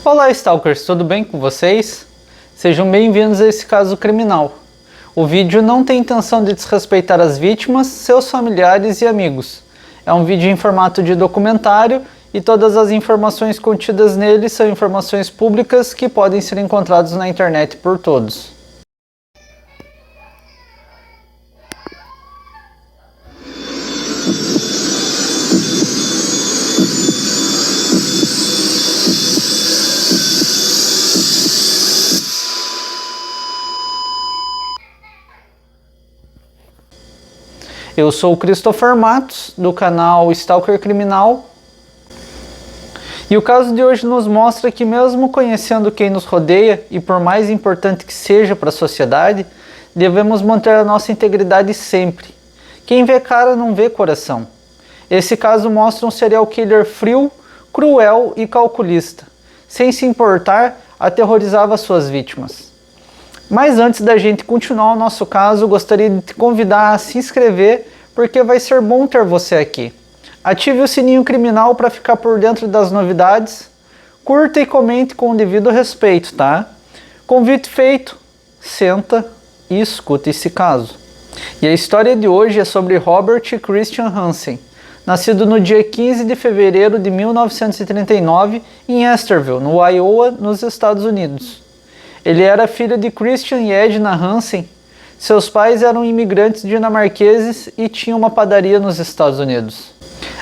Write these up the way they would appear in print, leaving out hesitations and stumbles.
Olá, Stalkers, tudo bem com vocês? Sejam bem-vindos a esse caso criminal. O vídeo não tem intenção de desrespeitar as vítimas, seus familiares e amigos. É um vídeo em formato de documentário e todas as informações contidas nele são informações públicas que podem ser encontradas na internet por todos. Eu sou o Christopher Matos, do canal Stalker Criminal, e o caso de hoje nos mostra que mesmo conhecendo quem nos rodeia, e por mais importante que seja para a sociedade, devemos manter a nossa integridade sempre. Quem vê cara não vê coração. Esse caso mostra um serial killer frio, cruel e calculista. Sem se importar, aterrorizava suas vítimas. Mas antes da gente continuar o nosso caso, gostaria de te convidar a se inscrever, porque vai ser bom ter você aqui. Ative o sininho criminal para ficar por dentro das novidades. Curta e comente com o devido respeito, tá? Convite feito, senta e escuta esse caso. E a história de hoje é sobre Robert Christian Hansen, nascido no dia 15 de fevereiro de 1939 em Estherville, no Iowa, nos Estados Unidos. Ele era filho de Christian e Edna Hansen. Seus pais eram imigrantes dinamarqueses e tinham uma padaria nos Estados Unidos.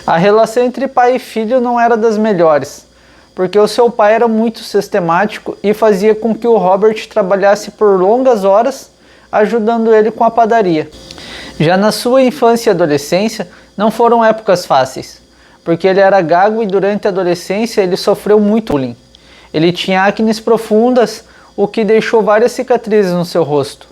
A relação entre pai e filho não era das melhores, porque o seu pai era muito sistemático e fazia com que o Robert trabalhasse por longas horas, ajudando ele com a padaria. Já na sua infância e adolescência, não foram épocas fáceis, porque ele era gago e durante a adolescência ele sofreu muito bullying. Ele tinha acnes profundas, o que deixou várias cicatrizes no seu rosto.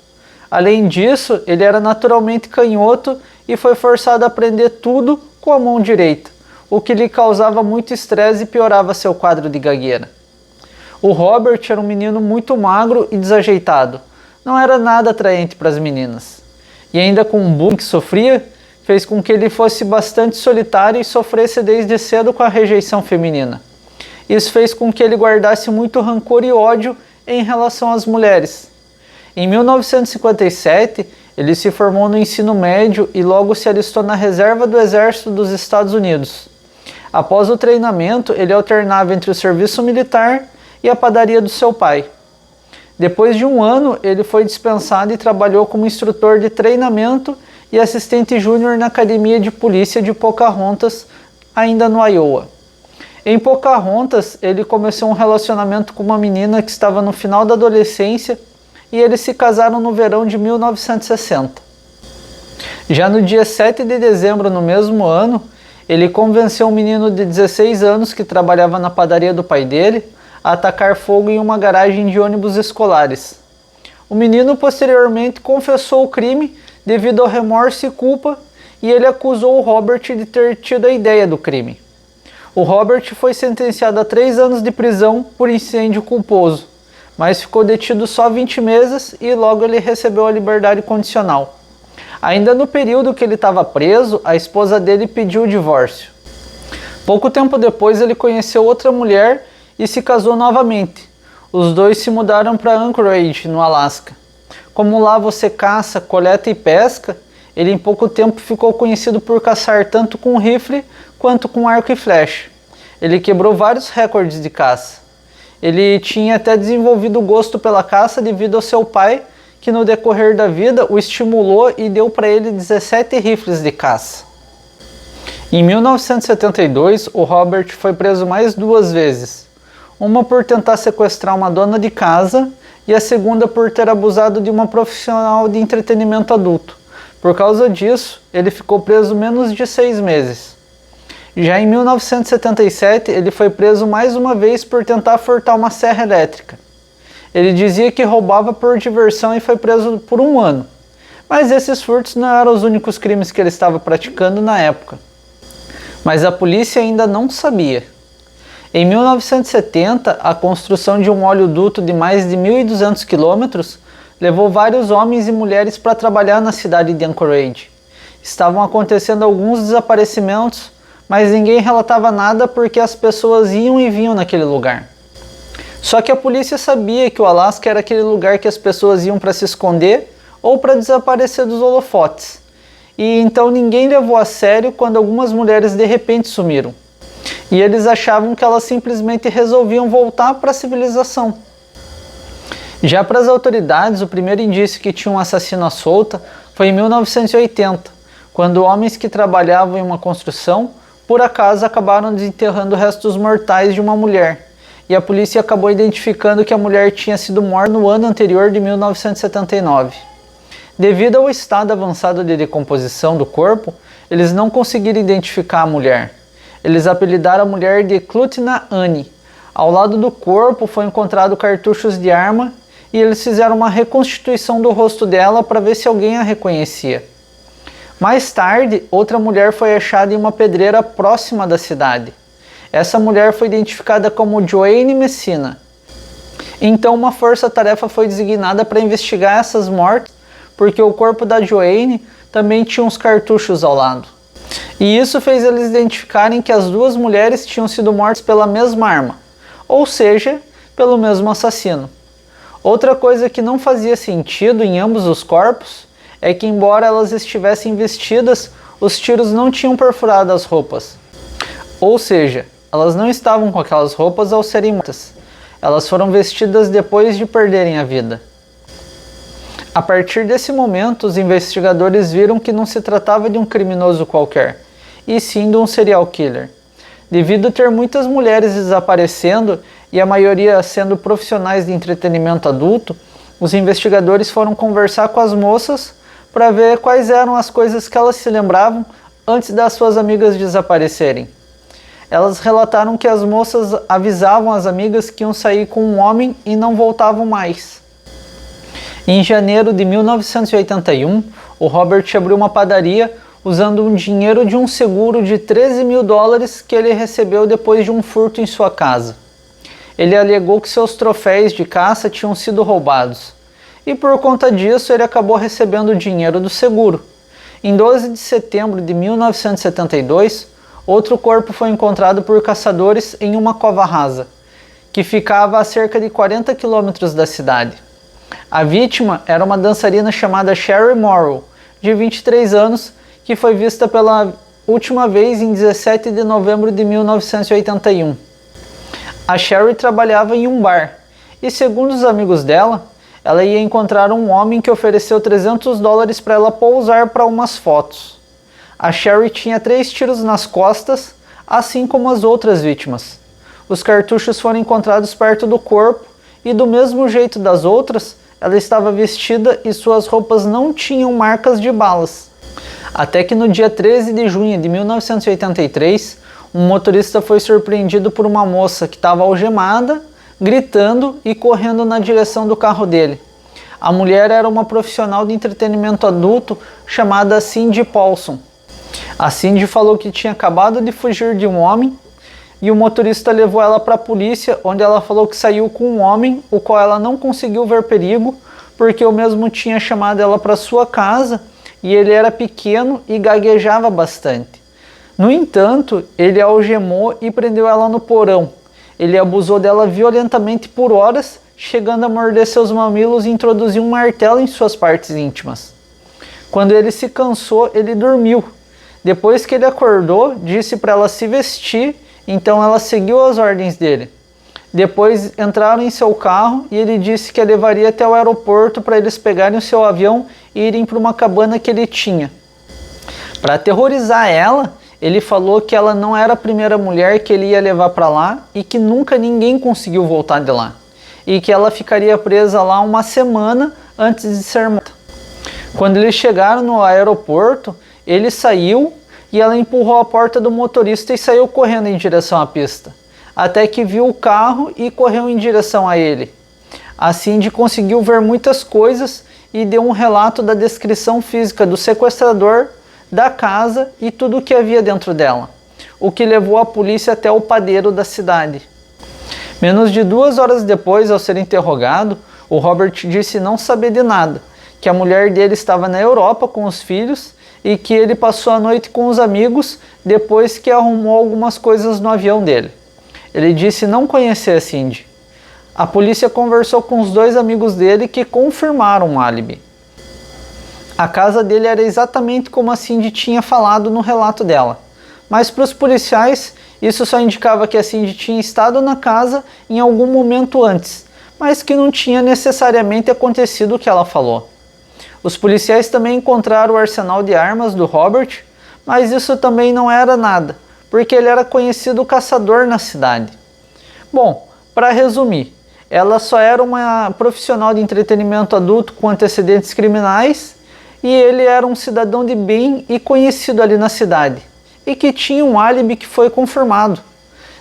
Além disso, ele era naturalmente canhoto e foi forçado a aprender tudo com a mão direita, o que lhe causava muito estresse e piorava seu quadro de gagueira. O Robert era um menino muito magro e desajeitado, não era nada atraente para as meninas. E ainda com o bullying que sofria, fez com que ele fosse bastante solitário e sofresse desde cedo com a rejeição feminina. Isso fez com que ele guardasse muito rancor e ódio em relação às mulheres. Em 1957, ele se formou no ensino médio e logo se alistou na reserva do Exército dos Estados Unidos. Após o treinamento, ele alternava entre o serviço militar e a padaria do seu pai. Depois de um ano, ele foi dispensado e trabalhou como instrutor de treinamento e assistente júnior na Academia de Polícia de Pocahontas, ainda no Iowa. Em Pocahontas, ele começou um relacionamento com uma menina que estava no final da adolescência e eles se casaram no verão de 1960. Já no dia 7 de dezembro no mesmo ano, ele convenceu um menino de 16 anos que trabalhava na padaria do pai dele a atacar fogo em uma garagem de ônibus escolares. O menino posteriormente confessou o crime devido ao remorso e culpa e ele acusou o Robert de ter tido a ideia do crime. O Robert foi sentenciado a 3 anos de prisão por incêndio culposo, mas ficou detido só 20 meses e logo ele recebeu a liberdade condicional. Ainda no período que ele estava preso, a esposa dele pediu o divórcio. Pouco tempo depois ele conheceu outra mulher e se casou novamente. Os dois se mudaram para Anchorage, no Alasca. Como lá você caça, coleta e pesca, ele em pouco tempo ficou conhecido por caçar tanto com rifle quanto com arco e flecha. Ele quebrou vários recordes de caça. Ele tinha até desenvolvido gosto pela caça devido ao seu pai, que no decorrer da vida o estimulou e deu para ele 17 rifles de caça. Em 1972, o Robert foi preso mais 2 vezes. Uma por tentar sequestrar uma dona de casa e a segunda por ter abusado de uma profissional de entretenimento adulto. Por causa disso, ele ficou preso menos de 6 meses. Já em 1977, ele foi preso mais uma vez por tentar furtar uma serra elétrica. Ele dizia que roubava por diversão e foi preso por 1 ano. Mas esses furtos não eram os únicos crimes que ele estava praticando na época. Mas a polícia ainda não sabia. Em 1970, a construção de um oleoduto de mais de 1.200 quilômetros levou vários homens e mulheres para trabalhar na cidade de Anchorage. Estavam acontecendo alguns desaparecimentos, mas ninguém relatava nada porque as pessoas iam e vinham naquele lugar. Só que a polícia sabia que o Alasca era aquele lugar que as pessoas iam para se esconder ou para desaparecer dos holofotes. E então ninguém levou a sério quando algumas mulheres de repente sumiram. E eles achavam que elas simplesmente resolviam voltar para a civilização. Já para as autoridades, o primeiro indício que tinha um assassino à solta foi em 1980, quando homens que trabalhavam em uma construção, por acaso acabaram desenterrando restos mortais de uma mulher. E a polícia acabou identificando que a mulher tinha sido morta no ano anterior de 1979. Devido ao estado avançado de decomposição do corpo, eles não conseguiram identificar a mulher. Eles apelidaram a mulher de Clutina Anne. Ao lado do corpo foi encontrado cartuchos de arma e eles fizeram uma reconstituição do rosto dela para ver se alguém a reconhecia. Mais tarde, outra mulher foi achada em uma pedreira próxima da cidade. Essa mulher foi identificada como Joanne Messina. Então uma força-tarefa foi designada para investigar essas mortes, porque o corpo da Joanne também tinha uns cartuchos ao lado. E isso fez eles identificarem que as duas mulheres tinham sido mortas pela mesma arma, ou seja, pelo mesmo assassino. Outra coisa que não fazia sentido em ambos os corpos é que, embora elas estivessem vestidas, os tiros não tinham perfurado as roupas. Ou seja, elas não estavam com aquelas roupas ao serem mortas. Elas foram vestidas depois de perderem a vida. A partir desse momento, os investigadores viram que não se tratava de um criminoso qualquer, e sim de um serial killer. Devido a ter muitas mulheres desaparecendo e a maioria sendo profissionais de entretenimento adulto, os investigadores foram conversar com as moças para ver quais eram as coisas que elas se lembravam antes das suas amigas desaparecerem. Elas relataram que as moças avisavam as amigas que iam sair com um homem e não voltavam mais. Em janeiro de 1981, o Robert abriu uma padaria usando um dinheiro de um seguro de $13 mil que ele recebeu depois de um furto em sua casa. Ele alegou que seus troféus de caça tinham sido roubados, e por conta disso ele acabou recebendo o dinheiro do seguro. Em 12 de setembro de 1972, outro corpo foi encontrado por caçadores em uma cova rasa, que ficava a cerca de 40 quilômetros da cidade. A vítima era uma dançarina chamada Sherry Morrow, de 23 anos, que foi vista pela última vez em 17 de novembro de 1981. A Sherry trabalhava em um bar, e segundo os amigos dela, ela ia encontrar um homem que ofereceu $300 para ela pousar para umas fotos. A Sherry tinha 3 tiros nas costas, assim como as outras vítimas. Os cartuchos foram encontrados perto do corpo e, do mesmo jeito das outras, ela estava vestida e suas roupas não tinham marcas de balas. Até que no dia 13 de junho de 1983, um motorista foi surpreendido por uma moça que estava algemada, gritando e correndo na direção do carro dele. A mulher era uma profissional de entretenimento adulto chamada Cindy Paulson. A Cindy falou que tinha acabado de fugir de um homem e o motorista levou ela para a polícia, onde ela falou que saiu com um homem, o qual ela não conseguiu ver perigo, porque o mesmo tinha chamado ela para sua casa e ele era pequeno e gaguejava bastante. No entanto, ele a algemou e prendeu ela no porão. Ele abusou dela violentamente por horas, chegando a morder seus mamilos e introduzir um martelo em suas partes íntimas. Quando ele se cansou, ele dormiu. Depois que ele acordou, disse para ela se vestir, então ela seguiu as ordens dele. Depois entraram em seu carro e ele disse que a levaria até o aeroporto para eles pegarem o seu avião e irem para uma cabana que ele tinha. Para aterrorizar ela, ele falou que ela não era a primeira mulher que ele ia levar para lá e que nunca ninguém conseguiu voltar de lá. E que ela ficaria presa lá uma semana antes de ser morta. Quando eles chegaram no aeroporto, ele saiu e ela empurrou a porta do motorista e saiu correndo em direção à pista. Até que viu o carro e correu em direção a ele. A Cindy conseguiu ver muitas coisas e deu um relato da descrição física do sequestrador, da casa e tudo o que havia dentro dela, o que levou a polícia até o padeiro da cidade. Menos de 2 horas depois, ao ser interrogado, o Robert disse não saber de nada, que a mulher dele estava na Europa com os filhos e que ele passou a noite com os amigos depois que arrumou algumas coisas no avião dele. Ele disse não conhecer a Cindy. A polícia conversou com os dois amigos dele que confirmaram o álibi. A casa dele era exatamente como a Cindy tinha falado no relato dela, mas para os policiais isso só indicava que a Cindy tinha estado na casa em algum momento antes, mas que não tinha necessariamente acontecido o que ela falou. Os policiais também encontraram o arsenal de armas do Robert, mas isso também não era nada, porque ele era conhecido caçador na cidade. Bom, para resumir, ela só era uma profissional de entretenimento adulto com antecedentes criminais e ele era um cidadão de bem e conhecido ali na cidade, e que tinha um álibi que foi confirmado.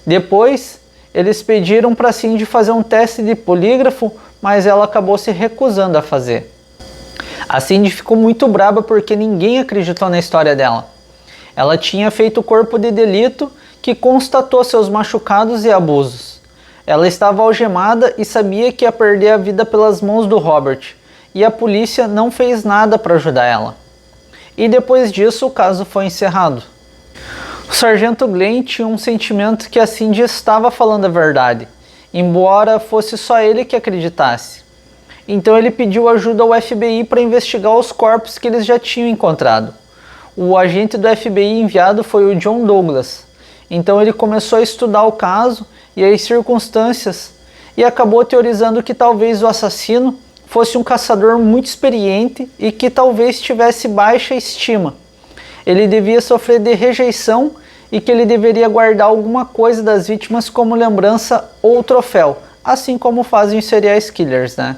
Depois, eles pediram para Cindy fazer um teste de polígrafo, mas ela acabou se recusando a fazer. A Cindy ficou muito braba porque ninguém acreditou na história dela. Ela tinha feito o corpo de delito que constatou seus machucados e abusos. Ela estava algemada e sabia que ia perder a vida pelas mãos do Robert, e a polícia não fez nada para ajudar ela. E depois disso o caso foi encerrado. O sargento Glenn tinha um sentimento que a Cindy estava falando a verdade, embora fosse só ele que acreditasse. Então ele pediu ajuda ao FBI para investigar os corpos que eles já tinham encontrado. O agente do FBI enviado foi o John Douglas. Então ele começou a estudar o caso e as circunstâncias e acabou teorizando que talvez o assassino fosse um caçador muito experiente e que talvez tivesse baixa estima. Ele devia sofrer de rejeição e que ele deveria guardar alguma coisa das vítimas como lembrança ou troféu, assim como fazem os serial killers, né?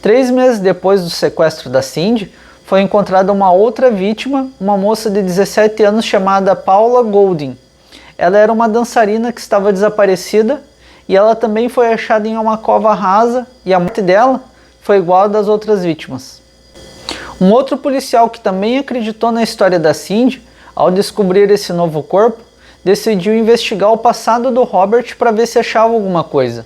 3 meses depois do sequestro da Cindy, foi encontrada uma outra vítima, uma moça de 17 anos chamada Paula Golding. Ela era uma dançarina que estava desaparecida e ela também foi achada em uma cova rasa e a morte dela foi igual a das outras vítimas. Um outro policial que também acreditou na história da Cindy, ao descobrir esse novo corpo, decidiu investigar o passado do Robert para ver se achava alguma coisa.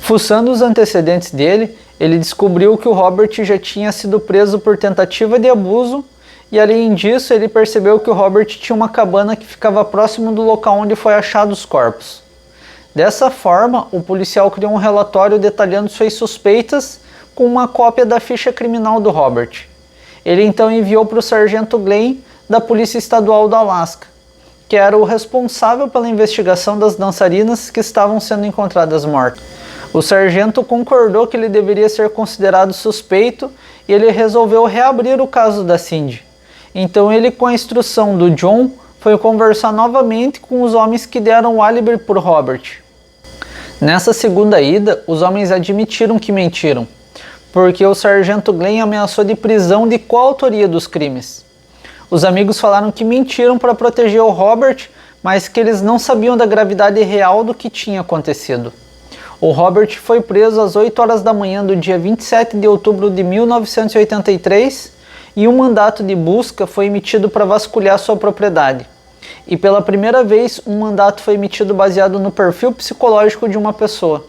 Fuçando os antecedentes dele, ele descobriu que o Robert já tinha sido preso por tentativa de abuso e, além disso, ele percebeu que o Robert tinha uma cabana que ficava próximo do local onde foi achado os corpos. Dessa forma, o policial criou um relatório detalhando suas suspeitas com uma cópia da ficha criminal do Robert. Ele então enviou para o sargento Glenn da Polícia Estadual do Alasca, que era o responsável pela investigação das dançarinas que estavam sendo encontradas mortas. O sargento concordou que ele deveria ser considerado suspeito e ele resolveu reabrir o caso da Cindy. Então ele, com a instrução do John, foi conversar novamente com os homens que deram o álibi por Robert. Nessa segunda ida, os homens admitiram que mentiram, porque o sargento Glenn ameaçou de prisão de coautoria dos crimes. Os amigos falaram que mentiram para proteger o Robert, mas que eles não sabiam da gravidade real do que tinha acontecido. O Robert foi preso às 8 horas da manhã do dia 27 de outubro de 1983 e um mandato de busca foi emitido para vasculhar sua propriedade. E pela primeira vez, um mandato foi emitido baseado no perfil psicológico de uma pessoa.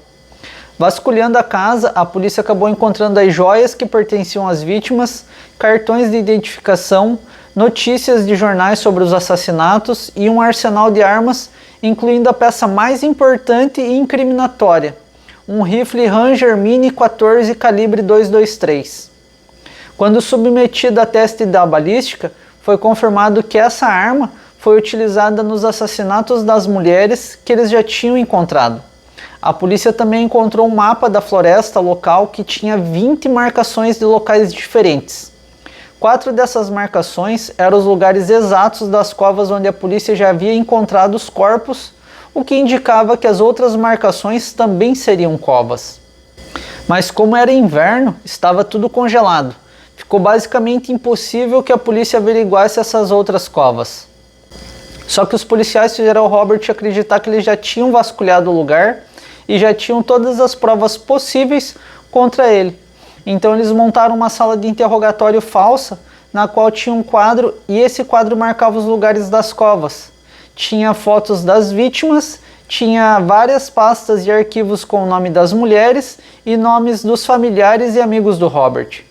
Vasculhando a casa, a polícia acabou encontrando as joias que pertenciam às vítimas, cartões de identificação, notícias de jornais sobre os assassinatos e um arsenal de armas, incluindo a peça mais importante e incriminatória, um rifle Ranger Mini 14 calibre .223. Quando submetida a teste da balística, foi confirmado que essa arma foi utilizada nos assassinatos das mulheres que eles já tinham encontrado. A polícia também encontrou um mapa da floresta local que tinha 20 marcações de locais diferentes. 4 dessas marcações eram os lugares exatos das covas onde a polícia já havia encontrado os corpos, o que indicava que as outras marcações também seriam covas. Mas como era inverno, estava tudo congelado. Ficou basicamente impossível que a polícia averiguasse essas outras covas. Só que os policiais fizeram o Robert acreditar que eles já tinham vasculhado o lugar e já tinham todas as provas possíveis contra ele. Então eles montaram uma sala de interrogatório falsa, na qual tinha um quadro e esse quadro marcava os lugares das covas. Tinha fotos das vítimas, tinha várias pastas e arquivos com o nome das mulheres e nomes dos familiares e amigos do Robert.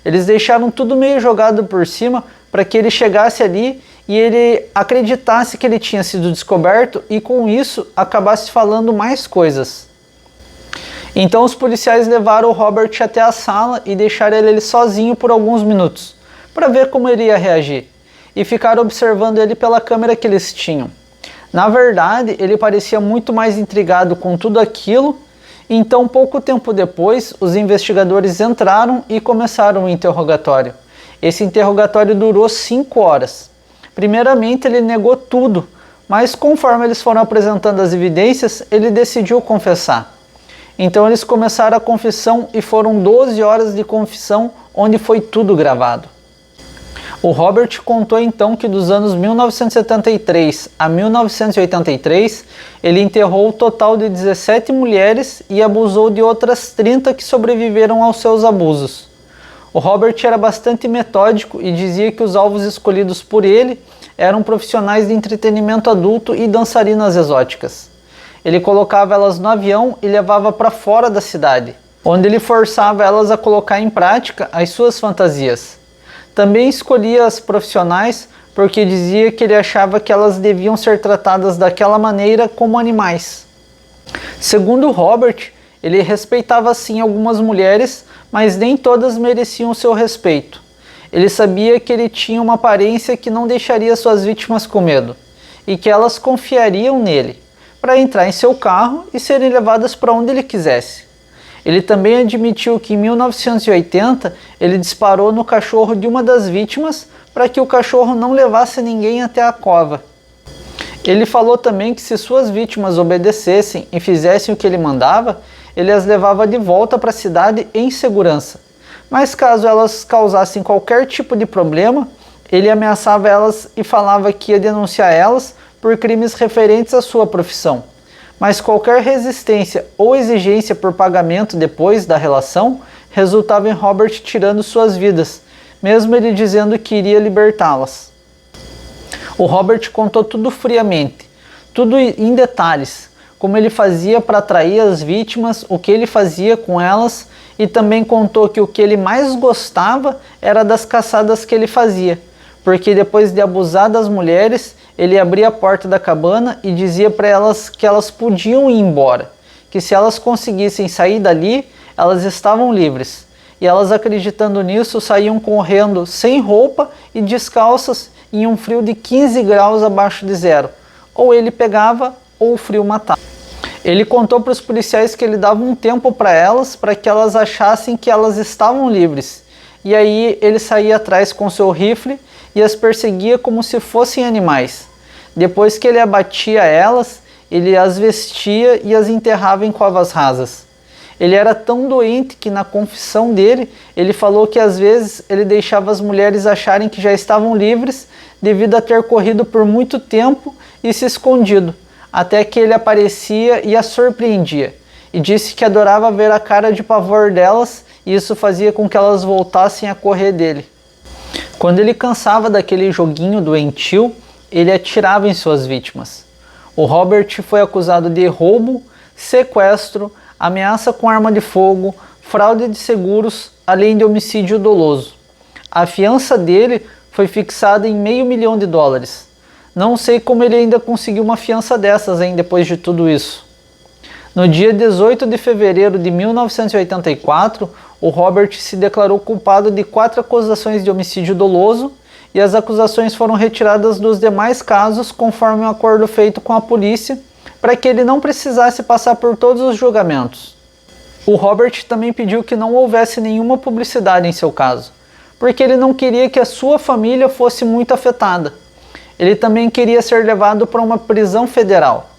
Eles deixaram tudo meio jogado por cima para que ele chegasse ali e ele acreditasse que ele tinha sido descoberto e com isso acabasse falando mais coisas. Então os policiais levaram o Robert até a sala e deixaram ele sozinho por alguns minutos, para ver como ele ia reagir, e ficaram observando ele pela câmera que eles tinham. Na verdade, ele parecia muito mais intrigado com tudo aquilo, então pouco tempo depois, os investigadores entraram e começaram o interrogatório. Esse interrogatório durou 5 horas. Primeiramente, ele negou tudo, mas conforme eles foram apresentando as evidências, ele decidiu confessar. Então eles começaram a confissão e foram 12 horas de confissão, onde foi tudo gravado. O Robert contou então que dos anos 1973 a 1983, ele enterrou o total de 17 mulheres e abusou de outras 30 que sobreviveram aos seus abusos. O Robert era bastante metódico e dizia que os alvos escolhidos por ele eram profissionais de entretenimento adulto e dançarinas exóticas. Ele colocava elas no avião e levava para fora da cidade, onde ele forçava elas a colocar em prática as suas fantasias. Também escolhia as profissionais porque dizia que ele achava que elas deviam ser tratadas daquela maneira como animais. Segundo Robert, ele respeitava sim algumas mulheres, mas nem todas mereciam seu respeito. Ele sabia que ele tinha uma aparência que não deixaria suas vítimas com medo, e que elas confiariam nele, para entrar em seu carro e serem levadas para onde ele quisesse. Ele também admitiu que em 1980 ele disparou no cachorro de uma das vítimas para que o cachorro não levasse ninguém até a cova. Ele falou também que se suas vítimas obedecessem e fizessem o que ele mandava, ele as levava de volta para a cidade em segurança. Mas caso elas causassem qualquer tipo de problema, ele ameaçava elas e falava que ia denunciar elas por crimes referentes à sua profissão. Mas qualquer resistência ou exigência por pagamento depois da relação resultava em Robert tirando suas vidas, mesmo ele dizendo que iria libertá-las. O Robert contou tudo friamente, tudo em detalhes, como ele fazia para atrair as vítimas, o que ele fazia com elas, e também contou que o que ele mais gostava era das caçadas que ele fazia, porque depois de abusar das mulheres, ele abria a porta da cabana e dizia para elas que elas podiam ir embora, que se elas conseguissem sair dali, elas estavam livres. E elas, acreditando nisso, saíam correndo sem roupa e descalças em um frio de 15 graus abaixo de zero. Ou ele pegava ou o frio matava. Ele contou para os policiais que ele dava um tempo para elas, para que elas achassem que elas estavam livres. E aí ele saía atrás com seu rifle e as perseguia como se fossem animais. Depois que ele abatia elas, ele as vestia e as enterrava em covas rasas. Ele era tão doente que na confissão dele, ele falou que às vezes ele deixava as mulheres acharem que já estavam livres devido a ter corrido por muito tempo e se escondido, até que ele aparecia e as surpreendia, e disse que adorava ver a cara de pavor delas e isso fazia com que elas voltassem a correr dele. Quando ele cansava daquele joguinho doentio, ele atirava em suas vítimas. O Robert foi acusado de roubo, sequestro, ameaça com arma de fogo, fraude de seguros, além de homicídio doloso. A fiança dele foi fixada em $500 mil. Não sei como ele ainda conseguiu uma fiança dessas, depois de tudo isso. No dia 18 de fevereiro de 1984, o Robert se declarou culpado de 4 acusações de homicídio doloso e as acusações foram retiradas dos demais casos conforme um acordo feito com a polícia para que ele não precisasse passar por todos os julgamentos. O Robert também pediu que não houvesse nenhuma publicidade em seu caso, porque ele não queria que a sua família fosse muito afetada. Ele também queria ser levado para uma prisão federal.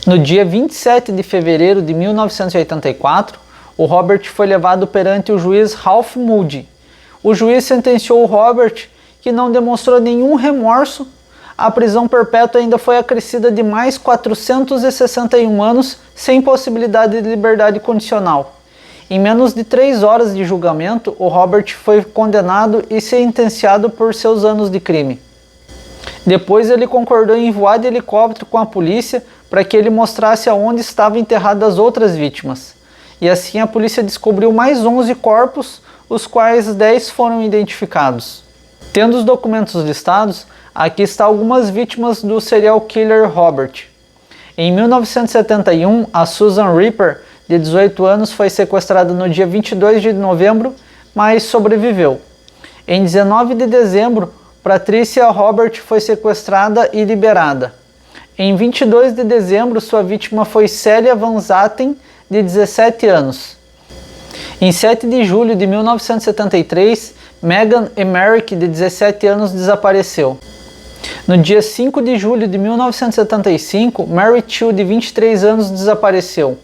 No dia 27 de fevereiro de 1984, o Robert foi levado perante o juiz Ralph Moody. O juiz sentenciou o Robert, que não demonstrou nenhum remorso. A prisão perpétua ainda foi acrescida de mais 461 anos, sem possibilidade de liberdade condicional. Em menos de 3 horas de julgamento, o Robert foi condenado e sentenciado por seus anos de crime. Depois ele concordou em voar de helicóptero com a polícia para que ele mostrasse aonde estavam enterradas as outras vítimas. E assim a polícia descobriu mais 11 corpos, os quais 10 foram identificados. Tendo os documentos listados, aqui estão algumas vítimas do serial killer Robert. Em 1971, a Susan Ripper de 18 anos, foi sequestrada no dia 22 de novembro, mas sobreviveu. Em 19 de dezembro, Patricia Robert foi sequestrada e liberada. Em 22 de dezembro, sua vítima foi Célia Van Zaten, de 17 anos. Em 7 de julho de 1973, Megan Emmerich, de 17 anos, desapareceu. No dia 5 de julho de 1975, Mary Chu, de 23 anos, desapareceu.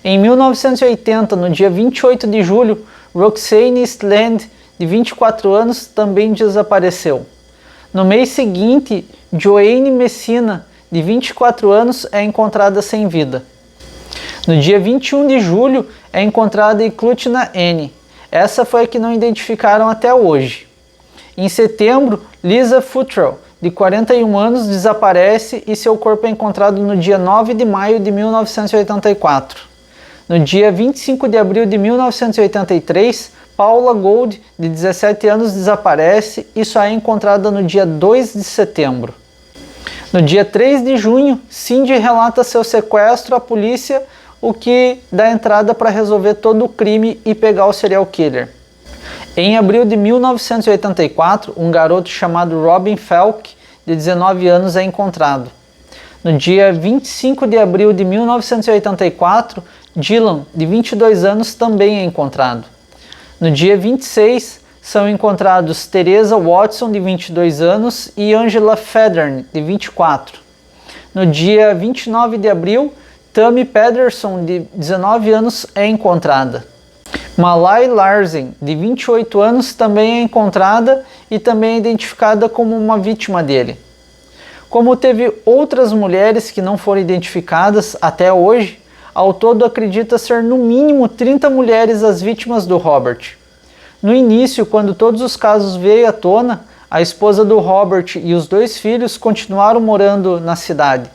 Em 1980, no dia 28 de julho, Roxane Eastland, de 24 anos, também desapareceu. No mês seguinte, Joanne Messina, de 24 anos, é encontrada sem vida. No dia 21 de julho, é encontrada Eclutina N. Essa foi a que não identificaram até hoje. Em setembro, Lisa Futrell, de 41 anos, desaparece e seu corpo é encontrado no dia 9 de maio de 1984. No dia 25 de abril de 1983, Paula Gold, de 17 anos, desaparece e só é encontrada no dia 2 de setembro. No dia 3 de junho, Cindy relata seu sequestro à polícia, o que dá entrada para resolver todo o crime e pegar o serial killer. Em abril de 1984, um garoto chamado Robin Falk, de 19 anos, é encontrado. No dia 25 de abril de 1984, Dylan, de 22 anos, também é encontrado. No dia 26, são encontrados Teresa Watson, de 22 anos, e Angela Federn, de 24. No dia 29 de abril, Tammy Pederson, de 19 anos, é encontrada. Malai Larsen, de 28 anos, também é encontrada e também é identificada como uma vítima dele. Como teve outras mulheres que não foram identificadas até hoje, ao todo acredita ser no mínimo 30 mulheres as vítimas do Robert. No início, quando todos os casos veio à tona, a esposa do Robert e os 2 filhos continuaram morando na cidade.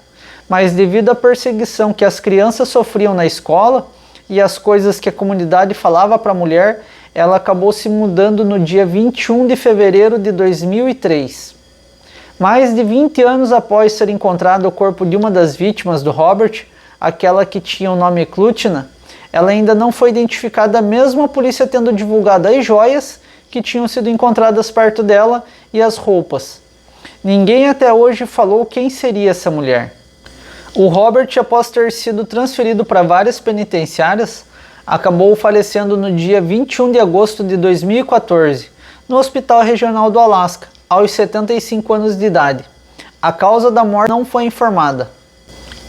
Mas devido à perseguição que as crianças sofriam na escola e as coisas que a comunidade falava para a mulher, ela acabou se mudando no dia 21 de fevereiro de 2003. Mais de 20 anos após ser encontrado o corpo de uma das vítimas do Robert, aquela que tinha o nome Eclutina, ela ainda não foi identificada, mesmo a polícia tendo divulgado as joias que tinham sido encontradas perto dela e as roupas. Ninguém até hoje falou quem seria essa mulher. O Robert, após ter sido transferido para várias penitenciárias, acabou falecendo no dia 21 de agosto de 2014, no Hospital Regional do Alasca, aos 75 anos de idade. A causa da morte não foi informada.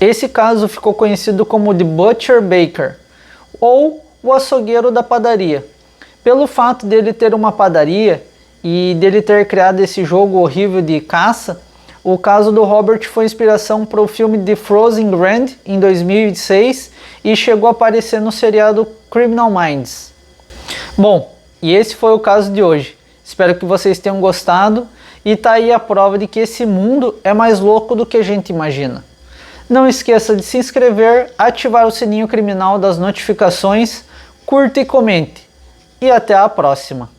Esse caso ficou conhecido como The Butcher Baker, ou o açougueiro da padaria, pelo fato dele ter uma padaria e dele ter criado esse jogo horrível de caça. O caso do Robert foi inspiração para o filme The Frozen Grand, em 2006, e chegou a aparecer no seriado Criminal Minds. Bom, e esse foi o caso de hoje. Espero que vocês tenham gostado, e tá aí a prova de que esse mundo é mais louco do que a gente imagina. Não esqueça de se inscrever, ativar o sininho criminal das notificações, curta e comente. E até a próxima!